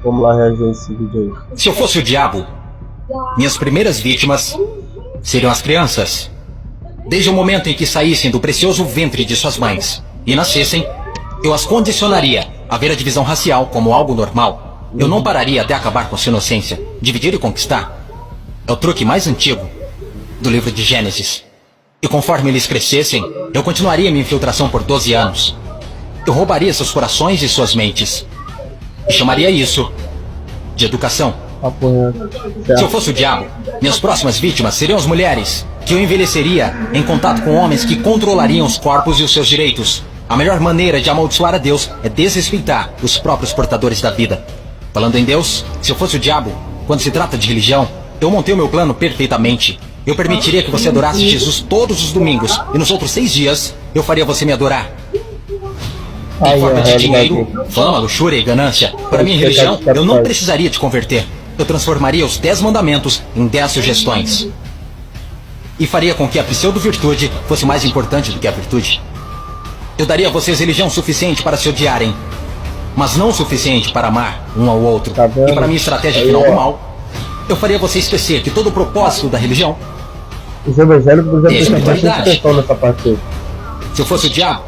Vamos lá reagir a esse vídeo aí. Se eu fosse o diabo, minhas primeiras vítimas seriam as crianças. Desde o momento em que saíssem do precioso ventre de suas mães e nascessem, eu as condicionaria a ver a divisão racial como algo normal. Eu não pararia até acabar com sua inocência. Dividir e conquistar é o truque mais antigo do livro de Gênesis. E conforme eles crescessem, eu continuaria minha infiltração por 12 anos. Eu roubaria seus corações e suas mentes. E chamaria isso de educação. Se eu fosse o diabo, minhas próximas vítimas seriam as mulheres, que eu envelheceria em contato com homens que controlariam os corpos e os seus direitos. A melhor maneira de amaldiçoar a Deus é desrespeitar os próprios portadores da vida. Falando em Deus, se eu fosse o diabo, quando se trata de religião, eu montei o meu plano perfeitamente. Eu permitiria que você adorasse Jesus todos os domingos, e nos outros 6 dias, eu faria você me adorar. Em forma de dinheiro, fama, luxúria e ganância. Para minha religião, eu não precisaria te converter. Eu transformaria os 10 mandamentos em 10 sugestões. E faria com que a pseudo-virtude fosse mais importante do que a virtude. Eu daria a vocês religião suficiente para se odiarem, mas não o suficiente para amar um ao outro. E para minha estratégia final do mal, eu faria vocês esquecer que todo o propósito da religião os evangélicos é espiritualidade. Nessa parte aí. Se eu fosse o diabo,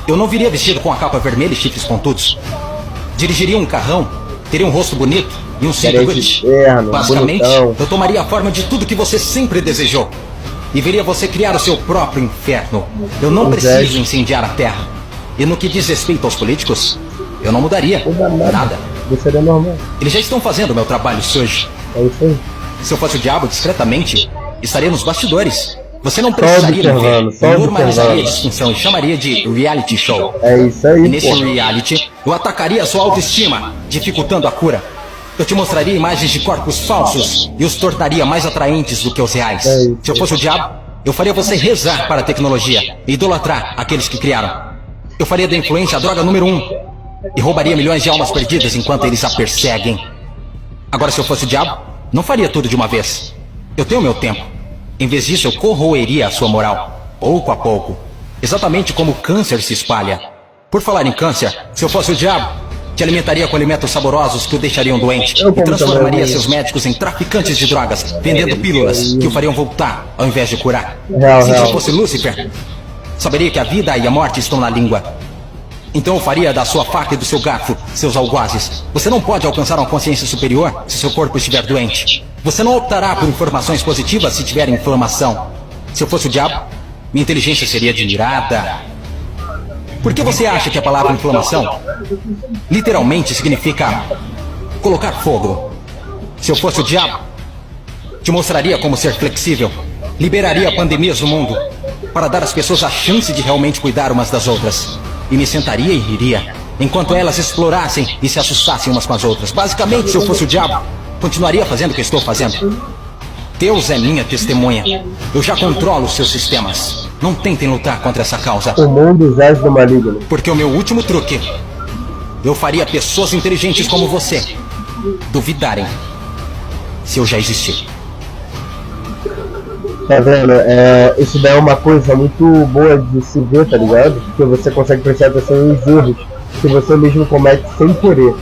eu não viria vestido com a capa vermelha e chifres pontudos. Dirigiria um carrão, teria um rosto bonito e um cinto Gucci. Basicamente, bonitão. Eu tomaria a forma de tudo que você sempre desejou. E veria você criar o seu próprio inferno. Eu não preciso incendiar a terra. E no que diz respeito aos políticos, eu não mudaria nada. Seria normal. Eles já estão fazendo o meu trabalho sujo. É isso aí. Se eu fosse o diabo, discretamente, estaria nos bastidores. Você não precisaria me ver. Eu normalizaria a distinção e chamaria de reality show. É isso aí. E nesse reality, eu atacaria a sua autoestima, dificultando a cura. Eu te mostraria imagens de corpos falsos e os tornaria mais atraentes do que os reais. Se eu fosse o diabo, eu faria você rezar para a tecnologia e idolatrar aqueles que criaram. Eu faria da influência a droga número 1 e roubaria milhões de almas perdidas enquanto eles a perseguem. Agora, se eu fosse o diabo, não faria tudo de uma vez. Eu tenho meu tempo. Em vez disso, eu corroeria a sua moral, pouco a pouco. Exatamente como o câncer se espalha. Por falar em câncer, se eu fosse o diabo, te alimentaria com alimentos saborosos que o deixariam doente e transformaria seus médicos em traficantes de drogas, vendendo pílulas que o fariam voltar ao invés de curar. Se eu fosse Lúcifer, saberia que a vida e a morte estão na língua. Então eu faria da sua faca e do seu garfo seus algozes. Você não pode alcançar uma consciência superior se seu corpo estiver doente. Você não optará por informações positivas se tiver inflamação. Se eu fosse o diabo, minha inteligência seria admirada. Por que você acha que a palavra inflamação literalmente significa colocar fogo? Se eu fosse o diabo, te mostraria como ser flexível. Liberaria pandemias no mundo para dar às pessoas a chance de realmente cuidar umas das outras. E me sentaria e riria, enquanto elas explorassem e se assustassem umas com as outras. Basicamente, se eu fosse o diabo, continuaria fazendo o que estou fazendo. Deus é minha testemunha. Eu já controlo os seus sistemas. Não tentem lutar contra essa causa. O mundo jaz do maligno. Porque o meu último truque, eu faria pessoas inteligentes como você duvidarem se eu já existir. Tá vendo? Isso daí é uma coisa muito boa de se ver, tá ligado? Porque você consegue prestar atenção nos erros que você mesmo comete sem querer.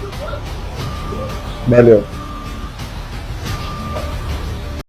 Valeu.